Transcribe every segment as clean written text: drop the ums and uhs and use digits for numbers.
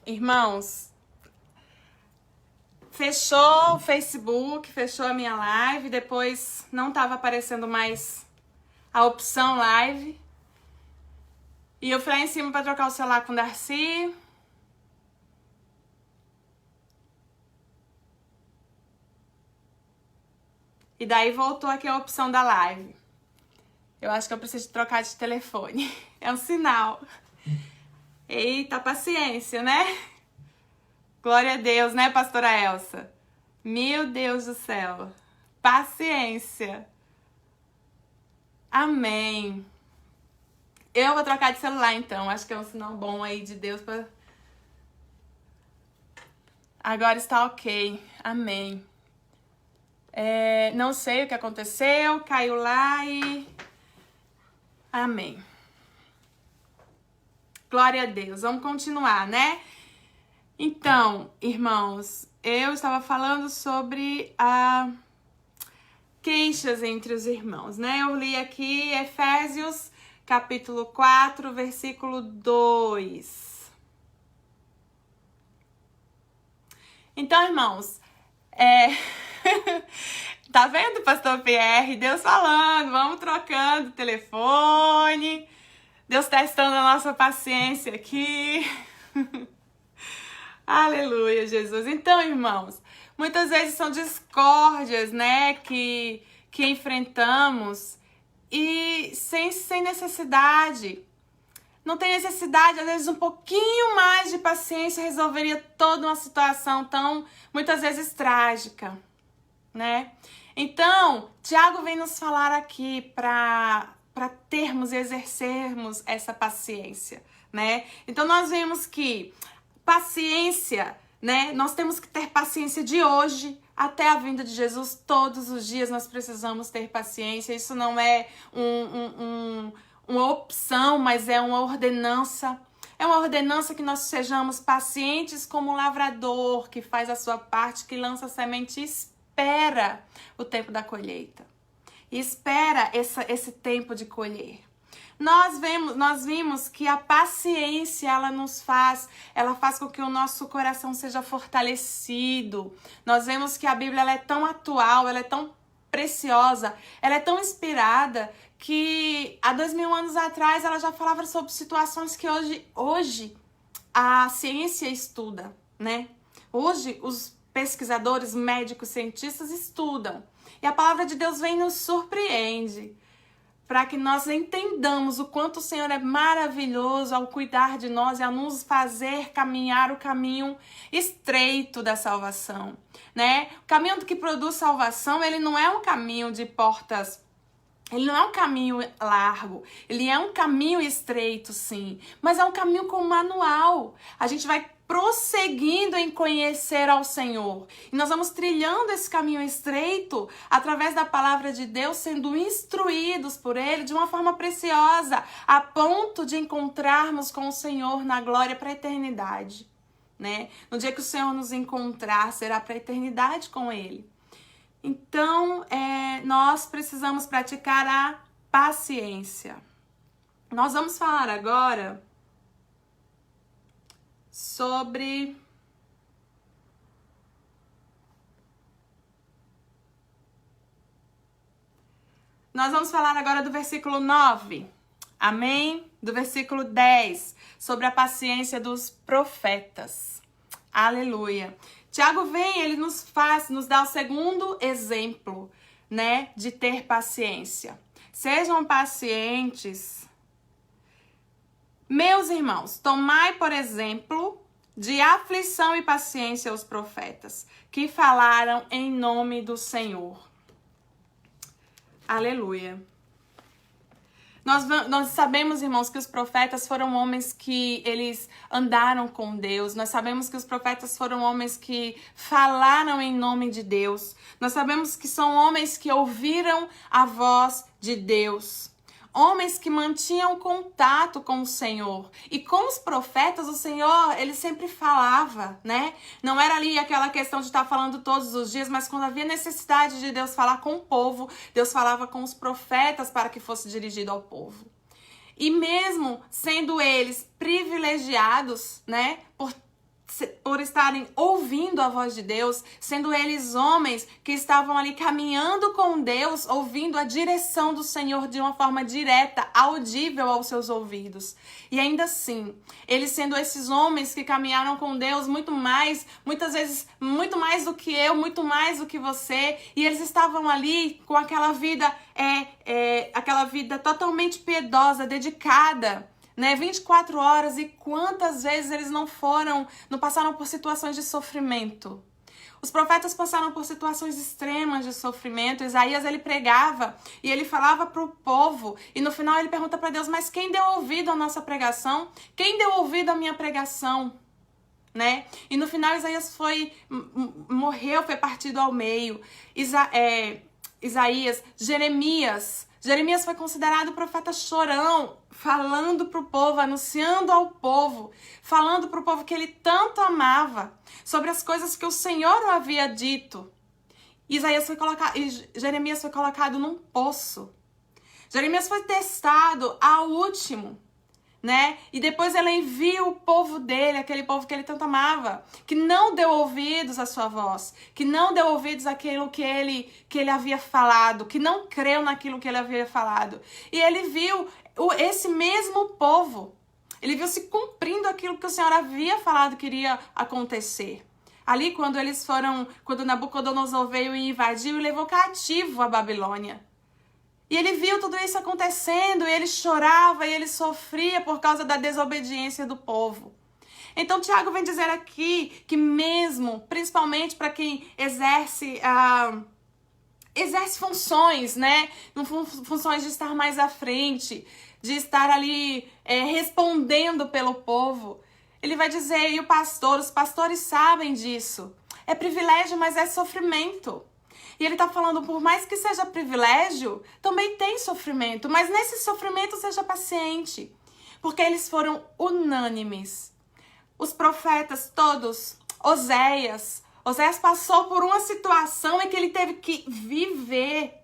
Irmãos, fechou o Facebook, fechou a minha live, depois não estava aparecendo mais a opção live. E eu fui lá em cima para trocar o celular com o Darcy. E daí voltou aqui a opção da live. Eu acho que eu preciso trocar de telefone. É um sinal. Eita, paciência, né? Glória a Deus, né, pastora Elsa? Meu Deus do céu. Paciência. Amém. Eu vou trocar de celular, então. Acho que é um sinal bom aí de Deus pra... Agora está ok. Amém. Não sei o que aconteceu. Caiu lá e... Amém. Glória a Deus. Vamos continuar, né? Então, irmãos, eu estava falando sobre queixas entre os irmãos, né? Eu li aqui Efésios, capítulo 4, versículo 2. Então, irmãos, tá vendo, pastor Pierre? Deus falando, vamos trocando telefone, Deus testando a nossa paciência aqui. Aleluia, Jesus. Então, irmãos, muitas vezes são discórdias, né, que enfrentamos e sem necessidade. Não tem necessidade, às vezes um pouquinho mais de paciência resolveria toda uma situação tão, muitas vezes, trágica, né? Então, Tiago vem nos falar aqui para termos e exercermos essa paciência, né? Então, nós vemos que paciência, né? Nós temos que ter paciência de hoje até a vinda de Jesus. Todos os dias nós precisamos ter paciência. Isso não é uma opção, mas é uma ordenança. É uma ordenança que nós sejamos pacientes como um lavrador que faz a sua parte, que lança a semente e espera o tempo da colheita. E espera esse tempo de colher. Nós vimos que a paciência, ela faz com que o nosso coração seja fortalecido. Nós vemos que a Bíblia ela é tão atual, ela é tão preciosa, ela é tão inspirada que há 2000 anos atrás ela já falava sobre situações que hoje a ciência estuda, né? Hoje os pesquisadores, médicos, cientistas estudam. E a palavra de Deus vem e nos surpreende, para que nós entendamos o quanto o Senhor é maravilhoso ao cuidar de nós e a nos fazer caminhar o caminho estreito da salvação, né? O caminho que produz salvação, ele não é um caminho de portas, ele não é um caminho largo, ele é um caminho estreito, sim, mas é um caminho com manual. A gente vai prosseguindo em conhecer ao Senhor. E nós vamos trilhando esse caminho estreito através da palavra de Deus, sendo instruídos por Ele de uma forma preciosa, a ponto de encontrarmos com o Senhor na glória para a eternidade, né? No dia que o Senhor nos encontrar, será para a eternidade com Ele. Então, nós precisamos praticar a paciência. Nós vamos falar agora sobre do versículo 9, amém? Do versículo 10, sobre a paciência dos profetas. Aleluia. Tiago vem, ele nos dá o segundo exemplo, né, de ter paciência. Sejam pacientes. Meus irmãos, tomai, por exemplo, de aflição e paciência os profetas, que falaram em nome do Senhor. Aleluia. Nós sabemos, irmãos, que os profetas foram homens que eles andaram com Deus. Nós sabemos que os profetas foram homens que falaram em nome de Deus. Nós sabemos que são homens que ouviram a voz de Deus. homens que mantinham contato com o Senhor. E com os profetas, o Senhor, ele sempre falava, né? Não era ali aquela questão de estar falando todos os dias, mas quando havia necessidade de Deus falar com o povo, Deus falava com os profetas para que fosse dirigido ao povo. E mesmo sendo eles privilegiados, né, por estarem ouvindo a voz de Deus, sendo eles homens que estavam ali caminhando com Deus, ouvindo a direção do Senhor de uma forma direta, audível aos seus ouvidos. E ainda assim, eles sendo esses homens que caminharam com Deus muitas vezes, muito mais do que eu, muito mais do que você, e eles estavam ali com aquela vida totalmente piedosa, dedicada, né, 24 horas, e quantas vezes eles não passaram por situações de sofrimento. Os profetas passaram por situações extremas de sofrimento. Isaías, ele pregava e ele falava para o povo, e no final ele pergunta para Deus, mas quem deu ouvido à nossa pregação? Quem deu ouvido à minha pregação? Né? E no final Isaías morreu, foi partido ao meio. Jeremias foi considerado profeta chorão, falando para o povo, anunciando ao povo, falando para o povo que ele tanto amava, sobre as coisas que o Senhor o havia dito. Jeremias foi colocado num poço. Jeremias foi testado ao último, né? E depois ele envia o povo dele, aquele povo que ele tanto amava, que não deu ouvidos à sua voz, que não deu ouvidos àquilo que ele havia falado, que não creu naquilo que ele havia falado. E ele viu esse mesmo povo, ele viu se cumprindo aquilo que o Senhor havia falado que iria acontecer. Ali quando Nabucodonosor veio e invadiu e levou cativo a Babilônia. E ele viu tudo isso acontecendo, e ele chorava, e ele sofria por causa da desobediência do povo. Então, Tiago vem dizer aqui que mesmo, principalmente para quem exerce funções, né? Funções de estar mais à frente, de estar ali respondendo pelo povo. Ele vai dizer, e os pastores sabem disso. É privilégio, mas é sofrimento. E ele está falando, por mais que seja privilégio, também tem sofrimento. Mas nesse sofrimento seja paciente. Porque eles foram unânimes. Os profetas todos, Oséias passou por uma situação em que ele teve que viver.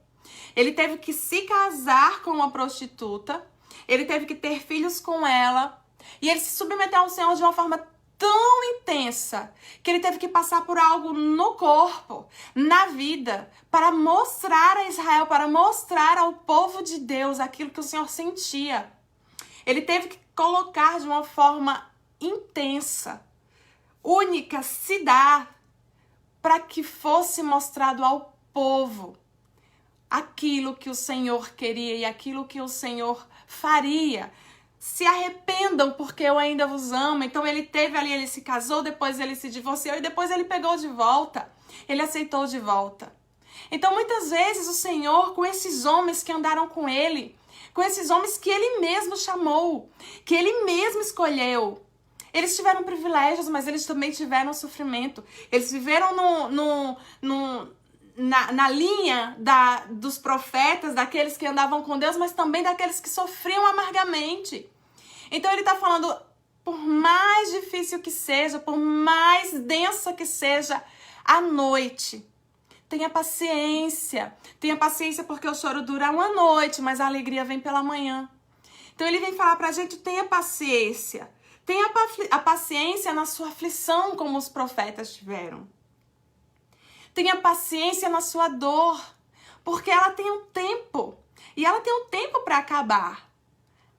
Ele teve que se casar com uma prostituta. Ele teve que ter filhos com ela. E ele se submeteu ao Senhor de uma forma tão intensa que ele teve que passar por algo no corpo, na vida, para mostrar a Israel, para mostrar ao povo de Deus aquilo que o Senhor sentia. Ele teve que colocar de uma forma intensa, única, se dar, para que fosse mostrado ao povo aquilo que o Senhor queria e aquilo que o Senhor faria. Se arrependam, porque eu ainda vos amo. Então ele teve ali, ele se casou, depois ele se divorciou e depois ele pegou de volta. Ele aceitou de volta. Então muitas vezes o Senhor, com esses homens que andaram com ele, com esses homens que ele mesmo chamou, que ele mesmo escolheu, eles tiveram privilégios, mas eles também tiveram sofrimento. Eles viveram na linha dos profetas, daqueles que andavam com Deus, mas também daqueles que sofriam amargamente. Então ele está falando, por mais difícil que seja, por mais densa que seja a noite, tenha paciência porque o choro dura uma noite, mas a alegria vem pela manhã. Então ele vem falar pra gente, tenha paciência a paciência na sua aflição, como os profetas tiveram. Tenha paciência na sua dor, porque ela tem um tempo. E ela tem um tempo para acabar.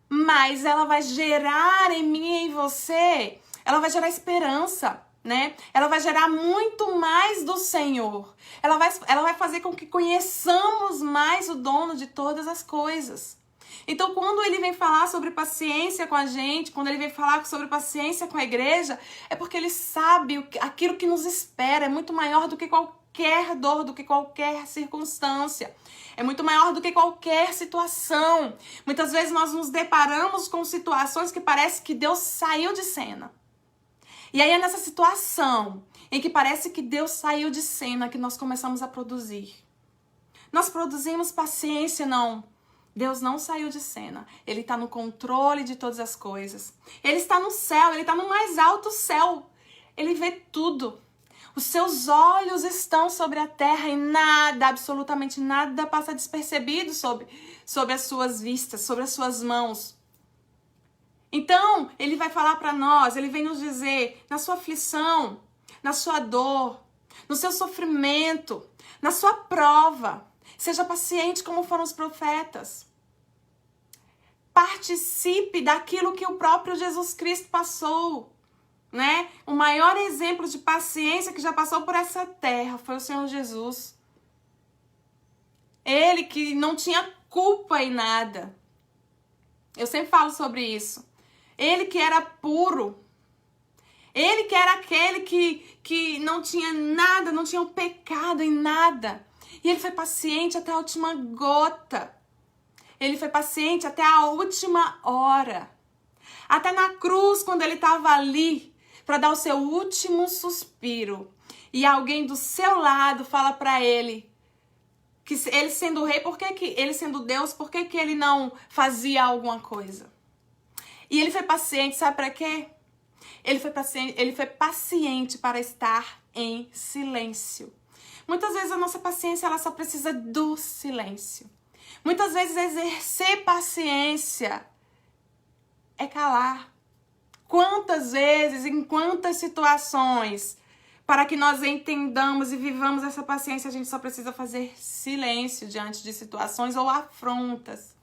Mas ela vai gerar em mim e em você, ela vai gerar esperança, né? Ela vai gerar muito mais do Senhor. Ela vai fazer com que conheçamos mais o dono de todas as coisas. Então, quando ele vem falar sobre paciência com a gente, quando ele vem falar sobre paciência com a igreja, é porque ele sabe aquilo que nos espera é muito maior do que qualquer dor, do que qualquer circunstância. É muito maior do que qualquer situação. Muitas vezes nós nos deparamos com situações que parece que Deus saiu de cena. E aí é nessa situação em que parece que Deus saiu de cena que nós começamos a produzir. Nós produzimos paciência, não. Deus não saiu de cena. Ele está no controle de todas as coisas. Ele está no céu, ele está no mais alto céu. Ele vê tudo. Os seus olhos estão sobre a terra e nada, absolutamente nada, passa despercebido sobre as suas vistas, sobre as suas mãos. Então, ele vai falar para nós, ele vem nos dizer, na sua aflição, na sua dor, no seu sofrimento, na sua prova, seja paciente como foram os profetas. Participe daquilo que o próprio Jesus Cristo passou, né? O maior exemplo de paciência que já passou por essa terra foi o Senhor Jesus. Ele que não tinha culpa em nada. Eu sempre falo sobre isso. Ele que era puro. Ele que era aquele que não tinha nada, não tinha um pecado em nada. E ele foi paciente até a última gota. Ele foi paciente até a última hora. Até na cruz, quando ele estava ali para dar o seu último suspiro. E alguém do seu lado fala para ele que ele sendo rei, ele sendo Deus, por que ele não fazia alguma coisa? E ele foi paciente, sabe para quê? Ele foi paciente para estar em silêncio. Muitas vezes a nossa paciência ela só precisa do silêncio. Muitas vezes exercer paciência é calar. Quantas vezes, em quantas situações, para que nós entendamos e vivamos essa paciência, a gente só precisa fazer silêncio diante de situações ou afrontas.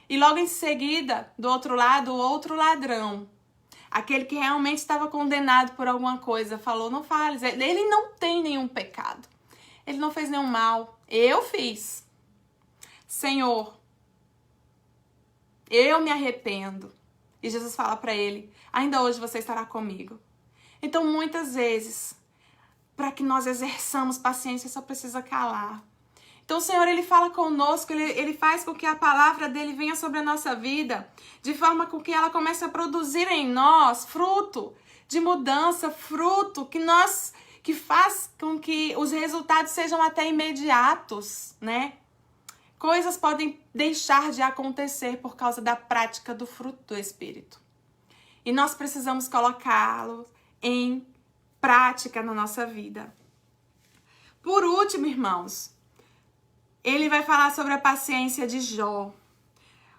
E logo em seguida, do outro lado, o outro ladrão, aquele que realmente estava condenado por alguma coisa, falou, não fales, ele não tem nenhum pecado, ele não fez nenhum mal, eu fiz. Senhor, eu me arrependo. E Jesus fala para ele, ainda hoje você estará comigo. Então, muitas vezes, para que nós exerçamos paciência, só precisa calar. Então, o Senhor, Ele fala conosco, Ele faz com que a palavra dEle venha sobre a nossa vida, de forma com que ela comece a produzir em nós fruto de mudança, fruto que faz com que os resultados sejam até imediatos, né? Coisas podem deixar de acontecer por causa da prática do fruto do Espírito. E nós precisamos colocá-lo em prática na nossa vida. Por último, irmãos, ele vai falar sobre a paciência de Jó.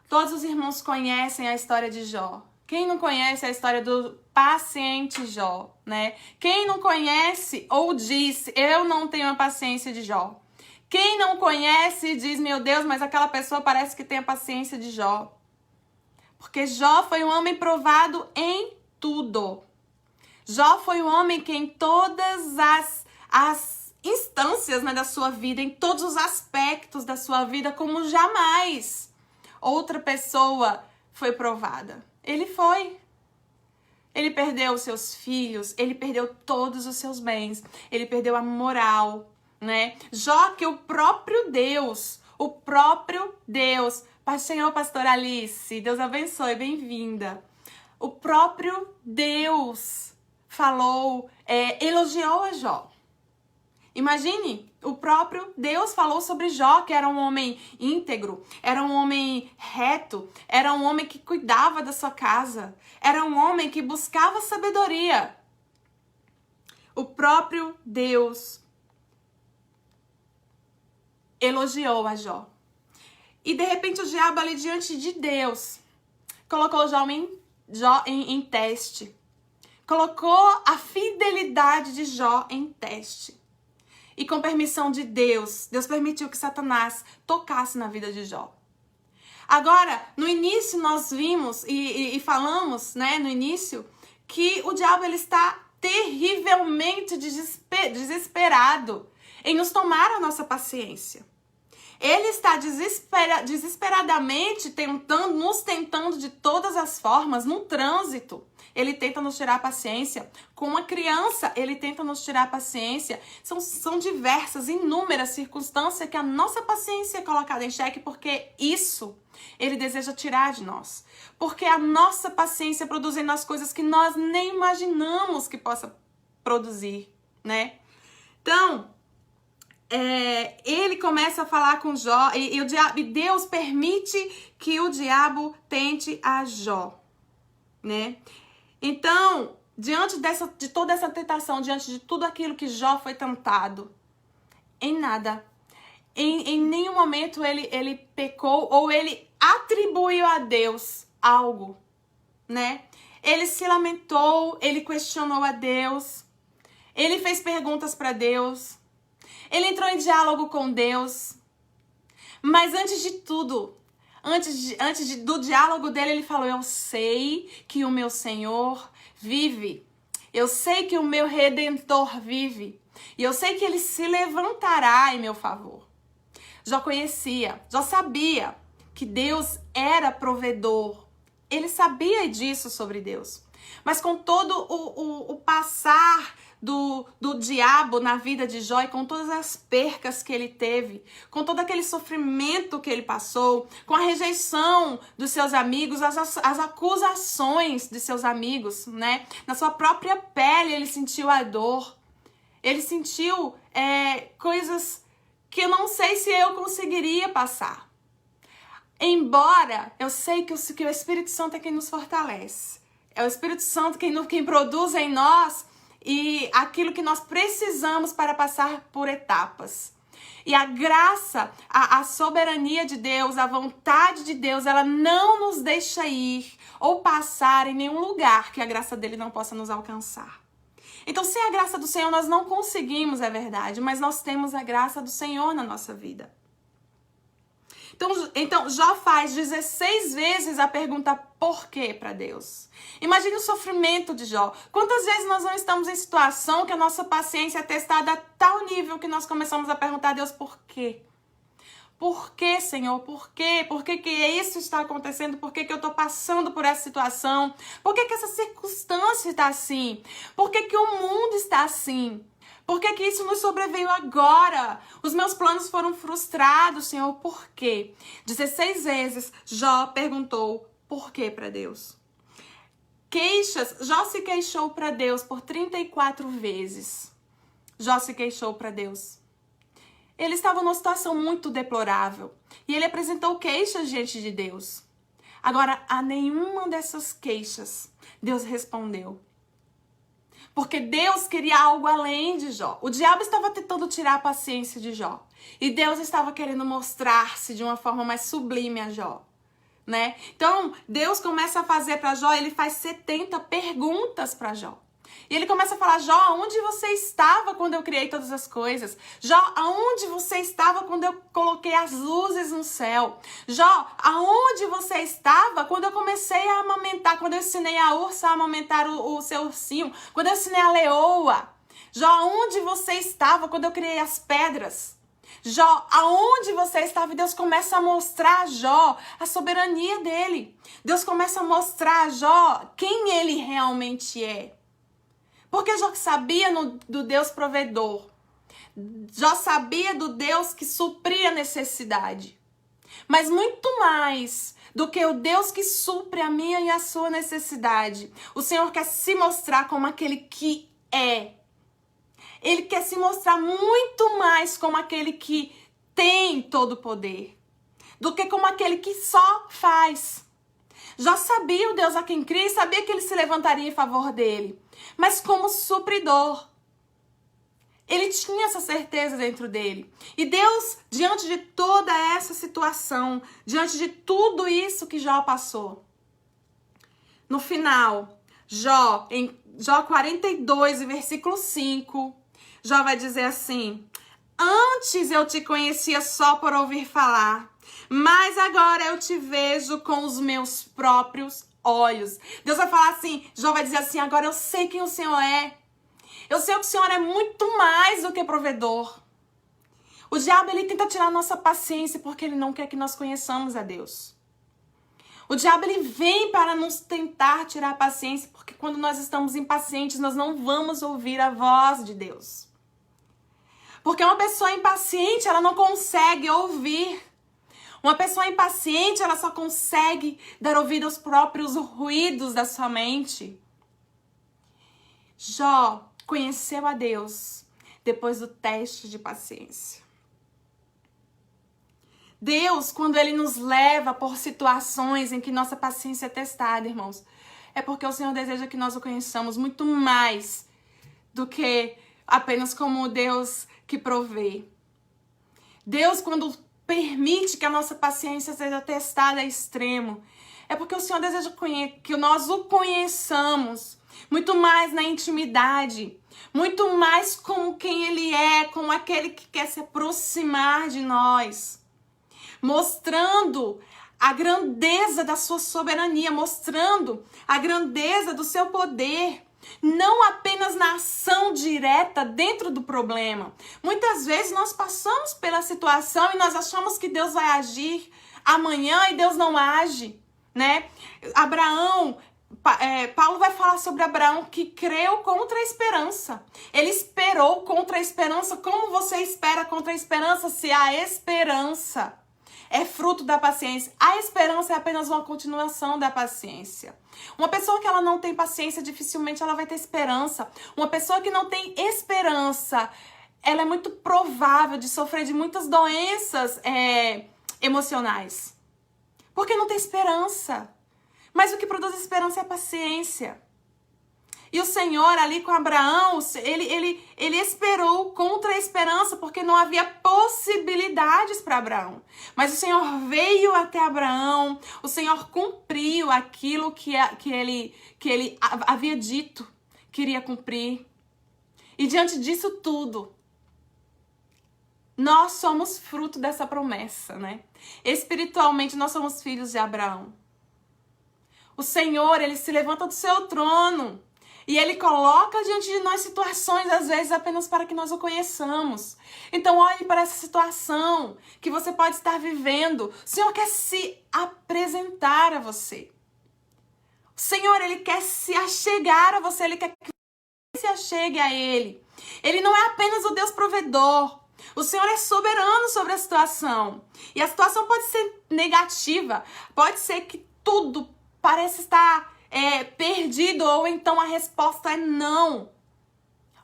Todos os irmãos conhecem a história de Jó. Quem não conhece a história do paciente Jó, né? Quem não conhece ou diz, eu não tenho a paciência de Jó. Quem não conhece diz, meu Deus, mas aquela pessoa parece que tem a paciência de Jó. Porque Jó foi um homem provado em tudo. Jó foi um homem que em todas as instâncias, né, da sua vida, em todos os aspectos da sua vida, como jamais outra pessoa foi provada. Ele foi. Ele perdeu os seus filhos, ele perdeu todos os seus bens, ele perdeu a moral, né? Jó, que o próprio Deus, Senhor, pastor Alice, Deus abençoe, bem-vinda. O próprio Deus falou, elogiou a Jó. Imagine, o próprio Deus falou sobre Jó, que era um homem íntegro, era um homem reto, era um homem que cuidava da sua casa, era um homem que buscava sabedoria. O próprio Deus elogiou a Jó. E de repente o diabo ali diante de Deus colocou Jó em teste. Colocou a fidelidade de Jó em teste. E com permissão de Deus, Deus permitiu que Satanás tocasse na vida de Jó. Agora, no início nós vimos e falamos, né, no início, que o diabo ele está terrivelmente desesperado em nos tomar a nossa paciência. Ele está desesperadamente nos tentando de todas as formas, num trânsito. Ele tenta nos tirar a paciência. Com uma criança, ele tenta nos tirar a paciência. São diversas, inúmeras circunstâncias que a nossa paciência é colocada em xeque, porque isso ele deseja tirar de nós. Porque a nossa paciência produz em nós coisas que nós nem imaginamos que possa produzir, né? Então, ele começa a falar com Jó e Deus permite que o diabo tente a Jó, né? Então, diante de toda essa tentação, diante de tudo aquilo que Jó foi tentado, em nada, em nenhum momento ele pecou ou ele atribuiu a Deus algo, né? Ele se lamentou, ele questionou a Deus, ele fez perguntas para Deus, ele entrou em diálogo com Deus. Mas antes de tudo, do diálogo dele, ele falou: eu sei que o meu Senhor vive. Eu sei que o meu Redentor vive. E eu sei que ele se levantará em meu favor. Jó conhecia, Jó sabia que Deus era provedor. Ele sabia disso sobre Deus. Mas com todo o passar do diabo na vida de Jó, e com todas as percas que ele teve, com todo aquele sofrimento que ele passou, com a rejeição dos seus amigos, as acusações de seus amigos, né? Na sua própria pele ele sentiu a dor. Ele sentiu coisas que eu não sei se eu conseguiria passar. Embora eu sei que o Espírito Santo é quem nos fortalece. É o Espírito Santo quem produz em nós e aquilo que nós precisamos para passar por etapas. E a graça, a soberania de Deus, a vontade de Deus, ela não nos deixa ir ou passar em nenhum lugar que a graça dele não possa nos alcançar. Então, sem a graça do Senhor, nós não conseguimos, é verdade, mas nós temos a graça do Senhor na nossa vida. Então, Jó faz 16 vezes a pergunta por quê para Deus. Imagine o sofrimento de Jó. Quantas vezes nós não estamos em situação que a nossa paciência é testada a tal nível que nós começamos a perguntar a Deus por quê? Por quê, Senhor? Por quê? Por que isso está acontecendo? Por que eu estou passando por essa situação? Por que essa circunstância está assim? Por que o mundo está assim? Por que isso nos sobreveio agora? Os meus planos foram frustrados, Senhor. Por quê? 16 vezes Jó perguntou por quê para Deus. Jó se queixou para Deus por 34 vezes. Jó se queixou para Deus. Ele estava numa situação muito deplorável e ele apresentou queixas diante de Deus. Agora, a nenhuma dessas queixas Deus respondeu. Porque Deus queria algo além de Jó. O diabo estava tentando tirar a paciência de Jó. E Deus estava querendo mostrar-se de uma forma mais sublime a Jó, né? Então, Deus começa a fazer para Jó, ele faz 70 perguntas para Jó. E ele começa a falar: Jó, aonde você estava quando eu criei todas as coisas? Jó, aonde você estava quando eu coloquei as luzes no céu? Jó, aonde você estava quando eu comecei a amamentar, quando eu ensinei a ursa a amamentar o seu ursinho, quando eu ensinei a leoa? Jó, aonde você estava quando eu criei as pedras? Jó, aonde você estava? E Deus começa a mostrar a Jó a soberania dele. Deus começa a mostrar a Jó quem ele realmente é. Porque Jó sabia do Deus provedor. Jó sabia do Deus que supria a necessidade. Mas muito mais do que o Deus que supre a minha e a sua necessidade, o Senhor quer se mostrar como aquele que é. Ele quer se mostrar muito mais como aquele que tem todo o poder, do que como aquele que só faz. Jó sabia o Deus a quem cria e sabia que ele se levantaria em favor dele. Mas como supridor, ele tinha essa certeza dentro dele. E Deus, diante de toda essa situação, diante de tudo isso que Jó passou, no final, em Jó 42, versículo 5, Jó vai dizer assim: antes eu te conhecia só por ouvir falar, mas agora eu te vejo com os meus próprios olhos. Deus vai falar assim, Jó vai dizer assim: agora eu sei quem o Senhor é. Eu sei que o Senhor é muito mais do que provedor. O diabo, ele tenta tirar a nossa paciência porque ele não quer que nós conheçamos a Deus. O diabo, ele vem para nos tentar tirar a paciência porque quando nós estamos impacientes, nós não vamos ouvir a voz de Deus. Porque uma pessoa impaciente, ela não consegue ouvir. Uma pessoa impaciente, ela só consegue dar ouvido aos próprios ruídos da sua mente. Jó conheceu a Deus depois do teste de paciência. Deus, quando Ele nos leva por situações em que nossa paciência é testada, irmãos, é porque o Senhor deseja que nós o conheçamos muito mais do que apenas como Deus que provê. Deus, quando permite que a nossa paciência seja testada a extremo, é porque o Senhor deseja que nós o conheçamos muito mais na intimidade, muito mais como quem Ele é, como aquele que quer se aproximar de nós, mostrando a grandeza da sua soberania, mostrando a grandeza do seu poder, não apenas na ação direta dentro do problema. Muitas vezes nós passamos pela situação e nós achamos que Deus vai agir amanhã e Deus não age, né? Paulo vai falar sobre Abraão que creu contra a esperança. Ele esperou contra a esperança. Como você espera contra a esperança se a esperança é fruto da paciência? A esperança é apenas uma continuação da paciência. Uma pessoa que ela não tem paciência, dificilmente ela vai ter esperança. Uma pessoa que não tem esperança, ela é muito provável de sofrer de muitas doenças emocionais. Porque não tem esperança. Mas o que produz esperança é a paciência. E o Senhor ali com Abraão, ele esperou contra a esperança, porque não havia possibilidades para Abraão. Mas o Senhor veio até Abraão, o Senhor cumpriu aquilo que ele havia dito que iria cumprir. E diante disso tudo, nós somos fruto dessa promessa, né? Espiritualmente, nós somos filhos de Abraão. O Senhor, Ele se levanta do seu trono e Ele coloca diante de nós situações, às vezes, apenas para que nós o conheçamos. Então, olhe para essa situação que você pode estar vivendo. O Senhor quer se apresentar a você. O Senhor, Ele quer se achegar a você, Ele quer que você se achegue a Ele. Ele não é apenas o Deus provedor. O Senhor é soberano sobre a situação. E a situação pode ser negativa, pode ser que tudo parece estar perdido, ou então a resposta é não.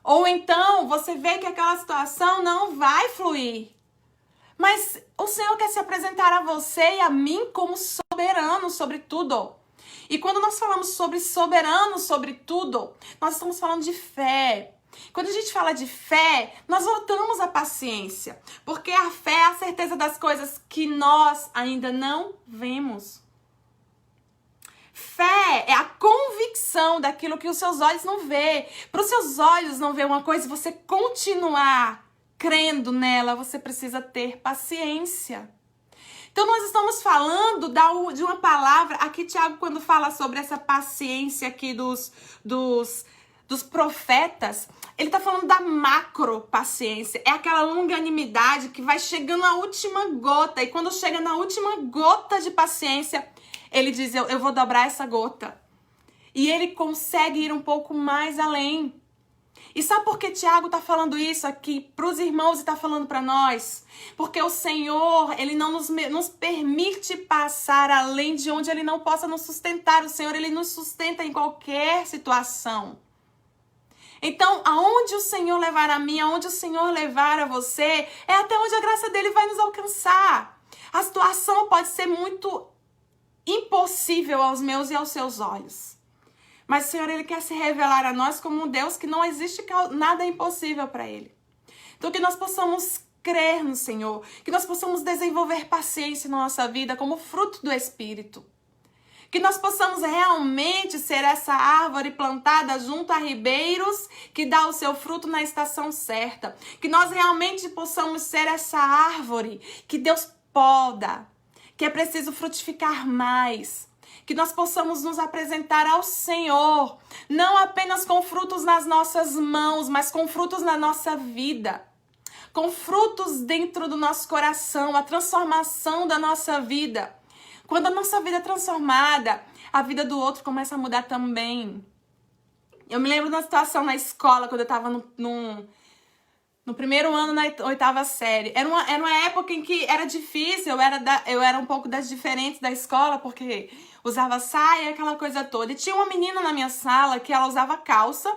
Ou então você vê que aquela situação não vai fluir. Mas o Senhor quer se apresentar a você e a mim como soberano sobre tudo. E quando nós falamos sobre soberano sobre tudo, nós estamos falando de fé. Quando a gente fala de fé, nós voltamos à paciência. Porque a fé é a certeza das coisas que nós ainda não vemos. Fé é a convicção daquilo que os seus olhos não vê. Para os seus olhos não ver uma coisa e você continuar crendo nela, você precisa ter paciência. Então nós estamos falando de uma palavra, aqui Tiago quando fala sobre essa paciência aqui dos profetas, ele está falando da macro paciência. É aquela longanimidade que vai chegando à última gota. E quando chega na última gota de paciência, ele diz, eu vou dobrar essa gota. E ele consegue ir um pouco mais além. E sabe por que Tiago está falando isso aqui para os irmãos e está falando para nós? Porque o Senhor, Ele não nos permite passar além de onde Ele não possa nos sustentar. O Senhor, Ele nos sustenta em qualquer situação. Então, aonde o Senhor levar a mim, aonde o Senhor levar a você, é até onde a graça dele vai nos alcançar. A situação pode ser muito impossível aos meus e aos seus olhos. Mas o Senhor, Ele quer se revelar a nós como um Deus que não existe nada impossível para Ele. Então, que nós possamos crer no Senhor, que nós possamos desenvolver paciência na nossa vida como fruto do Espírito. Que nós possamos realmente ser essa árvore plantada junto a ribeiros que dá o seu fruto na estação certa. Que nós realmente possamos ser essa árvore que Deus poda, que é preciso frutificar mais. Que nós possamos nos apresentar ao Senhor, não apenas com frutos nas nossas mãos, mas com frutos na nossa vida. Com frutos dentro do nosso coração, a transformação da nossa vida. Quando a nossa vida é transformada, a vida do outro começa a mudar também. Eu me lembro de uma situação na escola, quando eu estava no primeiro ano, na 8ª série. Era uma época em que era difícil, eu era um pouco das diferentes da escola, porque usava saia, aquela coisa toda. E tinha uma menina na minha sala que ela usava calça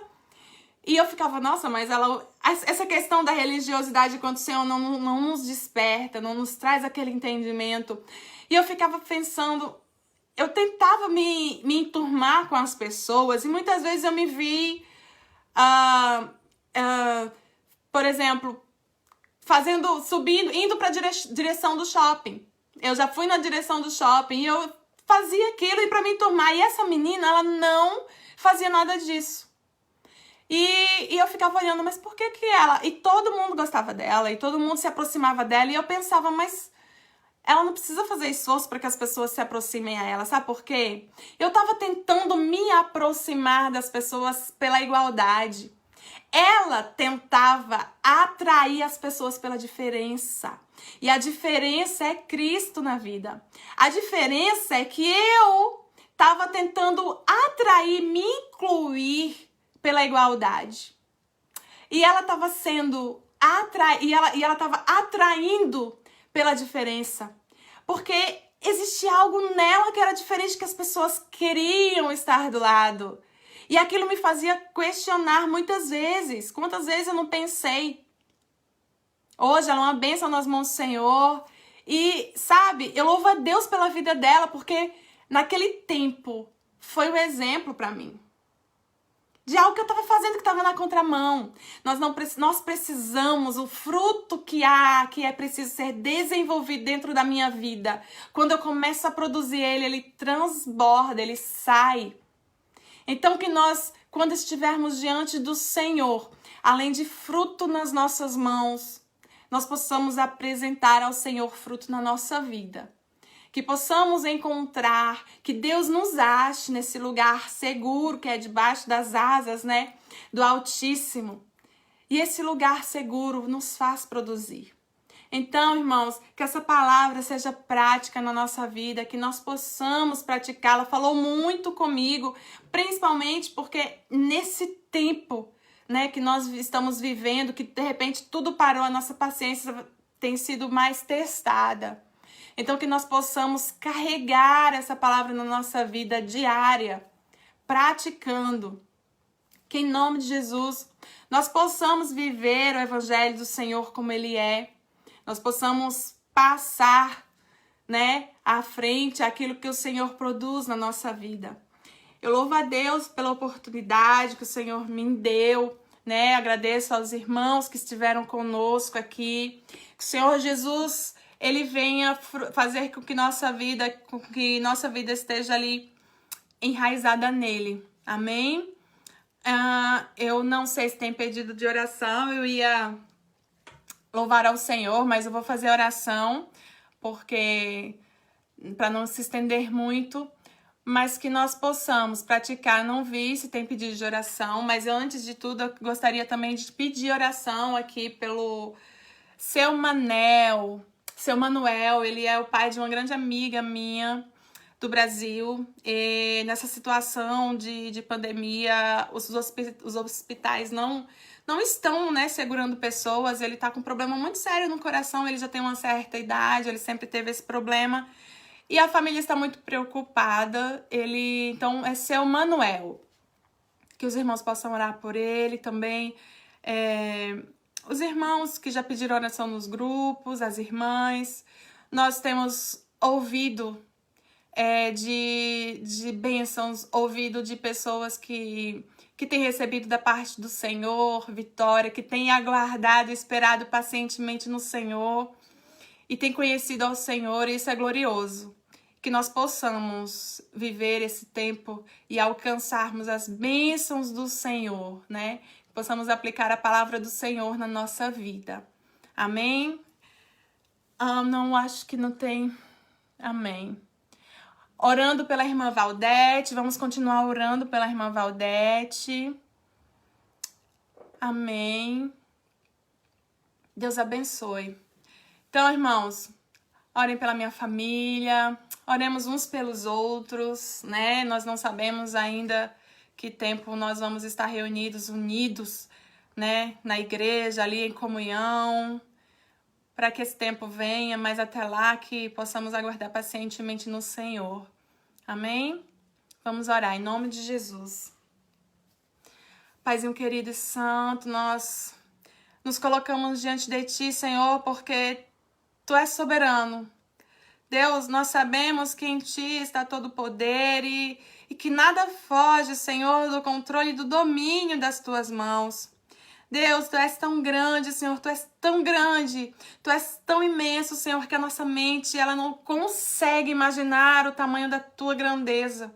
E eu ficava, nossa, mas essa questão da religiosidade, quando o Senhor não nos desperta, não nos traz aquele entendimento. E eu ficava pensando, eu tentava me enturmar com as pessoas e muitas vezes eu me vi, por exemplo, subindo, indo para a direção do shopping. Eu já fui na direção do shopping e eu fazia aquilo e para me enturmar. E essa menina, ela não fazia nada disso. E eu ficava olhando, mas por que ela... E todo mundo gostava dela, e todo mundo se aproximava dela, e eu pensava, mas ela não precisa fazer esforço para que as pessoas se aproximem a ela, sabe por quê? Eu tava tentando me aproximar das pessoas pela igualdade. Ela tentava atrair as pessoas pela diferença. E a diferença é Cristo na vida. A diferença é que eu tava tentando atrair, me incluir pela igualdade. E ela estava sendo ela estava atraindo pela diferença. Porque existia algo nela que era diferente, que as pessoas queriam estar do lado. E aquilo me fazia questionar muitas vezes. Quantas vezes eu não pensei? Hoje ela é uma bênção nas mãos do Senhor. E, sabe, eu louvo a Deus pela vida dela, porque naquele tempo foi um exemplo para mim de algo que eu estava fazendo que estava na contramão. Nós precisamos, o fruto que é preciso ser desenvolvido dentro da minha vida. Quando eu começo a produzir ele transborda, ele sai. Então que nós, quando estivermos diante do Senhor, além de fruto nas nossas mãos, nós possamos apresentar ao Senhor fruto na nossa vida. Que possamos encontrar, que Deus nos ache nesse lugar seguro, que é debaixo das asas, né, do Altíssimo. E esse lugar seguro nos faz produzir. Então, irmãos, que essa palavra seja prática na nossa vida, que nós possamos praticá-la. Falou muito comigo, principalmente porque nesse tempo, né, que nós estamos vivendo, que de repente tudo parou, a nossa paciência tem sido mais testada. Então, que nós possamos carregar essa palavra na nossa vida diária, praticando. Que em nome de Jesus, nós possamos viver o Evangelho do Senhor como ele é. Nós possamos passar, né, à frente aquilo que o Senhor produz na nossa vida. Eu louvo a Deus pela oportunidade que o Senhor me deu, né? Agradeço aos irmãos que estiveram conosco aqui. Que o Senhor Jesus... ele venha fazer com que nossa vida esteja ali enraizada nele. Amém? Eu não sei se tem pedido de oração, eu ia louvar ao Senhor, mas eu vou fazer oração, porque para não se estender muito, mas que nós possamos praticar. Não vi se tem pedido de oração, mas eu, antes de tudo, eu gostaria também de pedir oração aqui pelo Seu Manuel, ele é o pai de uma grande amiga minha do Brasil. E nessa situação de pandemia, os hospitais não estão, né, segurando pessoas. Ele tá com um problema muito sério no coração, ele já tem uma certa idade, ele sempre teve esse problema. E a família está muito preocupada. Então, é Seu Manuel. Que os irmãos possam orar por ele também. Os irmãos que já pediram oração nos grupos, as irmãs, nós temos ouvido de bênçãos, ouvido de pessoas que têm recebido da parte do Senhor vitória, que têm aguardado e esperado pacientemente no Senhor e têm conhecido ao Senhor, e isso é glorioso. Que nós possamos viver esse tempo e alcançarmos as bênçãos do Senhor, né? Possamos aplicar a palavra do Senhor na nossa vida. Amém? Não, acho que não tem. Amém. Orando pela irmã Valdete. Vamos continuar orando pela irmã Valdete. Amém. Deus abençoe. Então, irmãos, orem pela minha família. Oremos uns pelos outros, né? Nós não sabemos ainda que tempo nós vamos estar reunidos, unidos, né, na igreja, ali em comunhão, para que esse tempo venha, mas até lá que possamos aguardar pacientemente no Senhor. Amém? Vamos orar em nome de Jesus. Paizinho querido e santo, nós nos colocamos diante de Ti, Senhor, porque Tu és soberano. Deus, nós sabemos que em Ti está todo o poder e que nada foge, Senhor, do controle e do domínio das Tuas mãos. Deus, Tu és tão grande, Senhor, Tu és tão grande, Tu és tão imenso, Senhor, que a nossa mente ela não consegue imaginar o tamanho da Tua grandeza.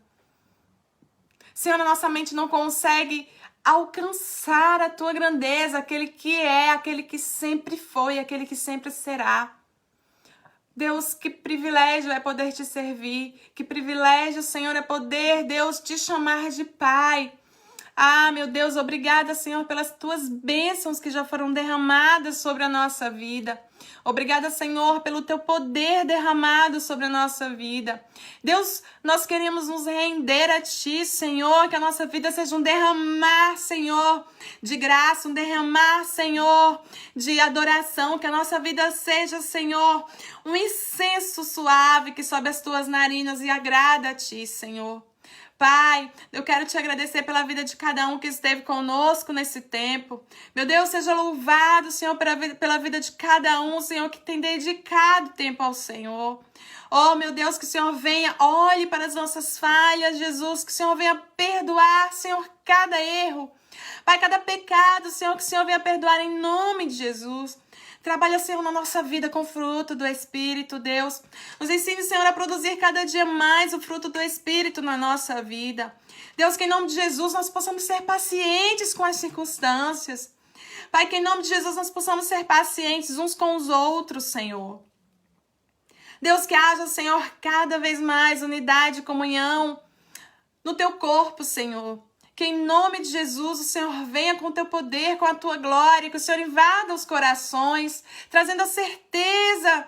Senhor, a nossa mente não consegue alcançar a Tua grandeza, aquele que é, aquele que sempre foi, aquele que sempre será. Deus, que privilégio é poder Te servir, que privilégio, Senhor, é poder, Deus, Te chamar de Pai. Ah, meu Deus, obrigada, Senhor, pelas Tuas bênçãos que já foram derramadas sobre a nossa vida. Obrigada, Senhor, pelo Teu poder derramado sobre a nossa vida. Deus, nós queremos nos render a Ti, Senhor, que a nossa vida seja um derramar, Senhor, de graça, um derramar, Senhor, de adoração, que a nossa vida seja, Senhor, um incenso suave que sobe as Tuas narinas e agrada a Ti, Senhor. Pai, eu quero Te agradecer pela vida de cada um que esteve conosco nesse tempo. Meu Deus, seja louvado, Senhor, pela vida de cada um, Senhor, que tem dedicado tempo ao Senhor. Oh, meu Deus, que o Senhor venha, olhe para as nossas falhas, Jesus, que o Senhor venha perdoar, Senhor, cada erro. Pai, cada pecado, Senhor, que o Senhor venha perdoar em nome de Jesus. Trabalha, Senhor, na nossa vida com fruto do Espírito, Deus. Nos ensine, Senhor, a produzir cada dia mais o fruto do Espírito na nossa vida. Deus, que em nome de Jesus nós possamos ser pacientes com as circunstâncias. Pai, que em nome de Jesus nós possamos ser pacientes uns com os outros, Senhor. Deus, que haja, Senhor, cada vez mais unidade e comunhão no Teu corpo, Senhor. Que em nome de Jesus o Senhor venha com o Teu poder, com a Tua glória, que o Senhor invada os corações, trazendo a certeza,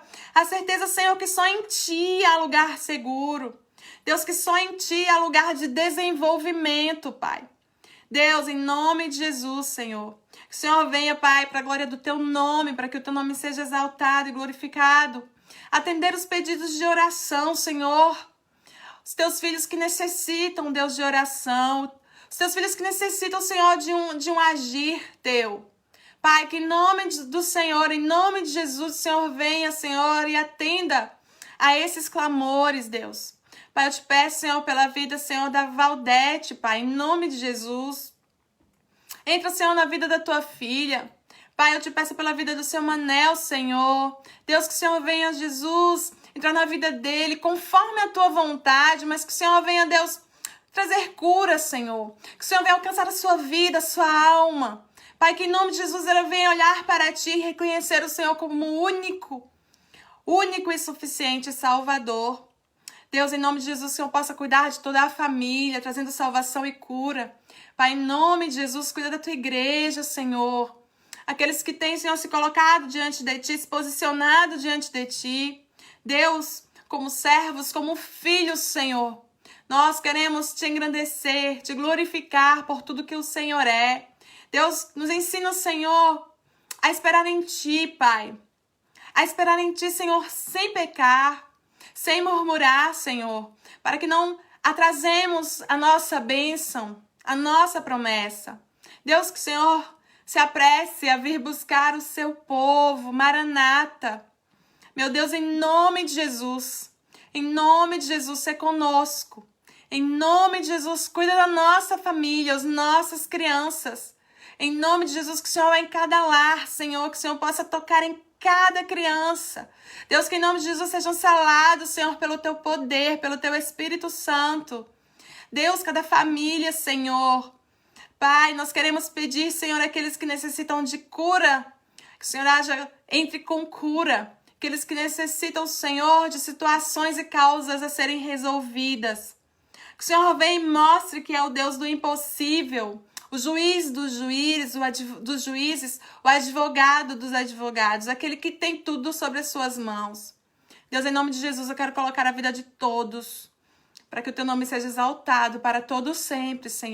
Senhor, que só em Ti há lugar seguro. Deus, que só em Ti há lugar de desenvolvimento, Pai. Deus, em nome de Jesus, Senhor, que o Senhor venha, Pai, para a glória do Teu nome, para que o Teu nome seja exaltado e glorificado. Atender os pedidos de oração, Senhor. Os Teus filhos que necessitam, Deus, de oração. Os Teus filhos que necessitam, Senhor, de um agir Teu. Pai, que em nome do Senhor, em nome de Jesus, o Senhor venha, Senhor, e atenda a esses clamores, Deus. Pai, eu Te peço, Senhor, pela vida, Senhor, da Valdete, Pai, em nome de Jesus. Entra, Senhor, na vida da Tua filha. Pai, eu Te peço pela vida do Seu Manel, Senhor. Deus, que o Senhor venha, Jesus, entrar na vida dele conforme a Tua vontade, mas que o Senhor venha, Deus, trazer cura, Senhor. Que o Senhor venha alcançar a sua vida, a sua alma. Pai, que em nome de Jesus ela venha olhar para Ti e reconhecer o Senhor como único e suficiente Salvador. Deus, em nome de Jesus, o Senhor possa cuidar de toda a família, trazendo salvação e cura. Pai, em nome de Jesus, cuida da Tua igreja, Senhor. Aqueles que têm, Senhor, se colocado diante de Ti, se posicionado diante de Ti. Deus, como servos, como filhos, Senhor. Nós queremos Te engrandecer, Te glorificar por tudo que o Senhor é. Deus, nos ensina, Senhor, a esperar em Ti, Pai. A esperar em Ti, Senhor, sem pecar, sem murmurar, Senhor, para que não atrasemos a nossa bênção, a nossa promessa. Deus, que o Senhor se apresse a vir buscar o Seu povo, Maranata. Meu Deus, em nome de Jesus, ser conosco. Em nome de Jesus, cuida da nossa família, as nossas crianças. Em nome de Jesus, que o Senhor vá em cada lar, Senhor, que o Senhor possa tocar em cada criança. Deus, que em nome de Jesus sejam selados, Senhor, pelo Teu poder, pelo Teu Espírito Santo. Deus, cada família, Senhor. Pai, nós queremos pedir, Senhor, aqueles que necessitam de cura, que o Senhor entre com cura. Aqueles que necessitam, Senhor, de situações e causas a serem resolvidas. Que o Senhor venha e mostre que é o Deus do impossível, o juiz dos juízes, o advogado dos advogados, aquele que tem tudo sobre as suas mãos. Deus, em nome de Jesus, eu quero colocar a vida de todos, para que o Teu nome seja exaltado para todo sempre, Senhor.